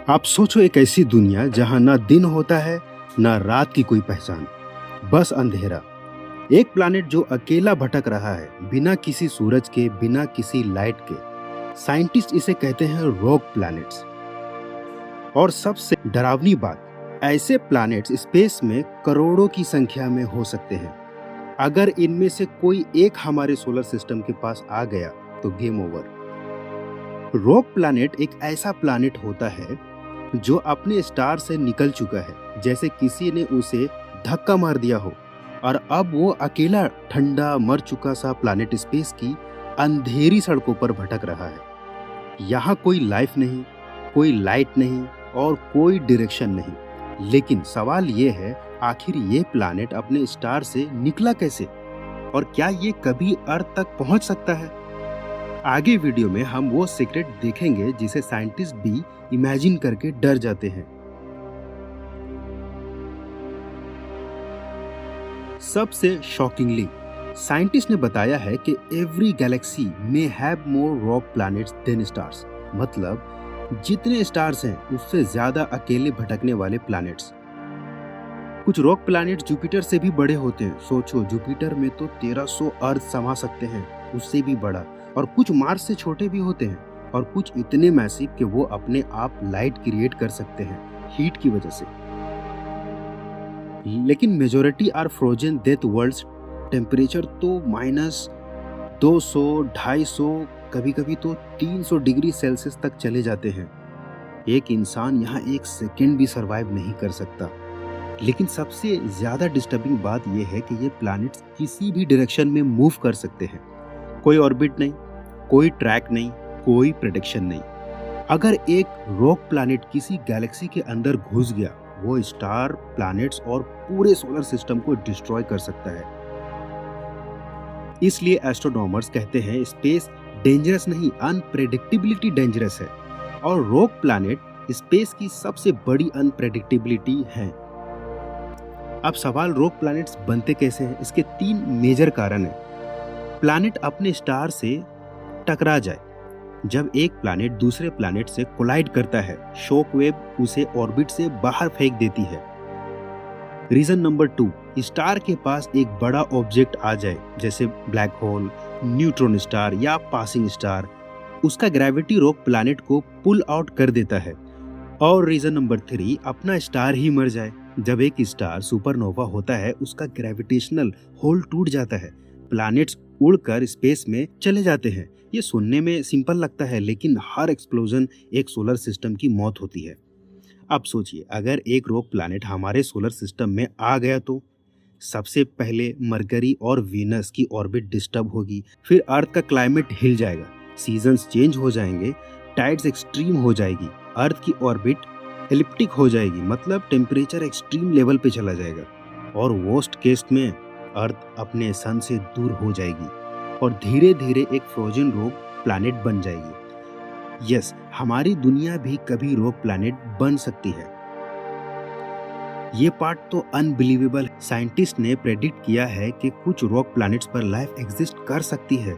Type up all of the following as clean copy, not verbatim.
आप सोचो एक ऐसी दुनिया जहां ना दिन होता है ना रात की कोई पहचान, बस अंधेरा। एक प्लैनेट जो अकेला भटक रहा है, बिना किसी सूरज के, बिना किसी लाइट के। साइंटिस्ट इसे कहते हैं रोग प्लैनेट्स। और सबसे डरावनी बात, ऐसे प्लैनेट्स स्पेस में करोड़ों की संख्या में हो सकते हैं। अगर इनमें से कोई एक हमारे सोलर सिस्टम के पास आ गया तो गेम ओवर। रोग प्लैनेट एक ऐसा प्लैनेट होता है जो अपने स्टार से निकल चुका है, जैसे किसी ने उसे धक्का मार दिया हो और अब वो अकेला ठंडा मर चुका सा प्लैनेट स्पेस की अंधेरी सड़कों पर भटक रहा है। यहाँ कोई लाइफ नहीं, कोई लाइट नहीं और कोई डायरेक्शन नहीं। लेकिन सवाल ये है, आखिर ये प्लैनेट अपने स्टार से निकला कैसे और क्या ये कभी अर्थ तक पहुंच सकता है? आगे वीडियो में हम वो सीक्रेट देखेंगे जिसे साइंटिस्ट भी इमेजिन करके डर जाते हैं। सबसे शॉकिंगली, साइंटिस्ट ने बताया है कि एवरी गैलेक्सी में have more rock planets than stars. मतलब जितने स्टार्स हैं उससे ज्यादा अकेले भटकने वाले प्लैनेट्स। कुछ रॉक प्लैनेट्स जुपिटर से भी बड़े होते हैं। सोचो, जुपिटर में तो 1300 अर्थ समा सकते हैं, उससे भी बड़ा। और कुछ मार्स से छोटे भी होते हैं और कुछ इतने मैसिव कि वो अपने आप लाइट क्रिएट कर सकते हैं हीट की वजह से। लेकिन majority are frozen death worlds. Temperature तो -200, 250, कभी कभी तो 300 डिग्री सेल्सियस तक चले जाते हैं। एक इंसान यहाँ एक सेकेंड भी सरवाइव नहीं कर सकता। लेकिन सबसे ज्यादा डिस्टर्बिंग बात यह है कि ये प्लैनेट्स किसी भी डायरेक्शन में मूव कर सकते हैं। कोई ऑर्बिट नहीं, कोई ट्रैक नहीं, कोई प्रेडिक्शन नहीं। अगर एक रॉक प्लैनेट किसी गैलेक्सी के अंदर घुस गया, वो स्टार, प्लैनेट्स और पूरे सोलर सिस्टम को डिस्ट्रॉय कर सकता है। इसलिए एस्ट्रोनॉमर्स कहते हैं स्पेस डेंजरस नहीं, अनप्रेडिक्टेबिलिटी डेंजरस है। और रॉक प्लैनेट स्पेस की सबसे बड़ी अनप्रेडिक्टेबिलिटी है। अब सवाल, रॉक प्लैनेट्स बनते कैसे हैं? इसके 3 मेजर कारण हैं। प्लैनेट अपने स्टार से टकरा जाए। जब एक प्लैनेट दूसरे प्लैनेट से कोलाइड करता है, शॉक वेव उसे ऑर्बिट से बाहर फेंक देती है। रीजन नंबर 2, स्टार के पास एक बड़ा ऑब्जेक्ट आ जाए, जैसे ब्लैक होल, न्यूट्रॉन स्टार या पासिंग स्टार। उसका ग्रेविटी रॉक प्लैनेट को पुल आउट कर देता है। और रीजन नंबर 3, अपना स्टार ही मर जाए। जब एक स्टार सुपरनोवा होता है, उसका ग्रेविटेशनल होल टूट जाता है, प्लैनेट्स उड़कर स्पेस में चले जाते हैं। ये सुनने में सिंपल लगता है, लेकिन हर एक्सप्लोजन एक सोलर सिस्टम की मौत होती है। अब सोचिए, अगर एक रॉक प्लैनेट हमारे सोलर सिस्टम में आ गया तो सबसे पहले मरकरी और वीनस की ऑर्बिट डिस्टर्ब होगी, फिर अर्थ का क्लाइमेट हिल जाएगा, सीजन्स चेंज हो जाएंगे, टाइड्स एक्सट्रीम हो जाएगी, अर्थ की ऑर्बिट एलिप्टिक हो जाएगी, मतलब टेम्परेचर एक्सट्रीम लेवल पे चला जाएगा, और वर्स्ट केस में अर्थ अपने सन से दूर हो जाएगी और धीरे धीरे एक फ्रोजन रॉक प्लैनेट बन जाएगी। यस, हमारी दुनिया भी कभी रॉक प्लैनेट बन सकती है। ये पार्ट तो अनबिलीवेबल। साइंटिस्ट ने प्रेडिक्ट किया है कि कुछ रॉक प्लैनेट्स पर लाइफ एग्जिस्ट कर सकती है।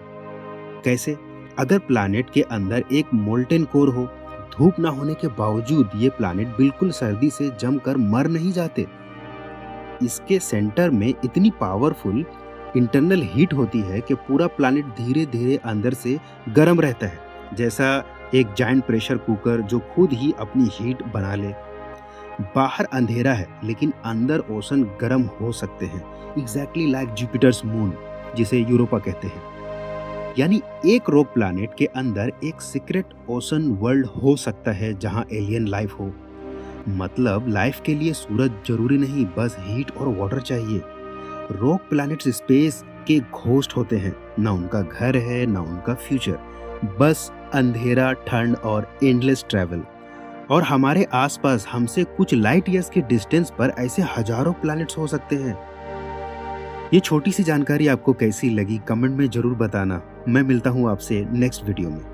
कैसे? अगर प्लैनेट के अंदर एक मोल्टेन कोर हो, धूप ना होने के बावजूद ये प्लैनेट बिल्कुल सर्दी से जमकर मर नहीं जाते। इसके सेंटर में इतनी पावरफुल इंटरनल हीट होती है कि पूरा प्लैनेट धीरे धीरे अंदर से गर्म रहता है, जैसा एक जायंट प्रेशर कुकर जो खुद ही अपनी हीट बना ले। बाहर अंधेरा है लेकिन अंदर ओशन गर्म हो सकते हैं, एग्जैक्टली लाइक जुपिटर्स मून, जिसे यूरोपा कहते हैं। यानी एक रॉक प्लैनेट के अंदर एक सीक्रेट ओशन वर्ल्ड हो सकता है जहां एलियन लाइफ हो। मतलब लाइफ के लिए सूरज जरूरी नहीं, बस हीट और वाटर चाहिए। रॉक प्लैनेट्स स्पेस के घोस्ट होते हैं, ना उनका घर है ना उनका फ्यूचर, बस अंधेरा, ठंड और एंडलेस ट्रैवल। और हमारे आसपास हमसे कुछ लाइट ईयर्स के डिस्टेंस पर ऐसे हजारों प्लैनेट्स हो सकते हैं। ये छोटी सी जानकारी आपको कैसी लगी, कमेंट में जरूर बताना। मैं मिलता हूँ आपसे नेक्स्ट वीडियो में।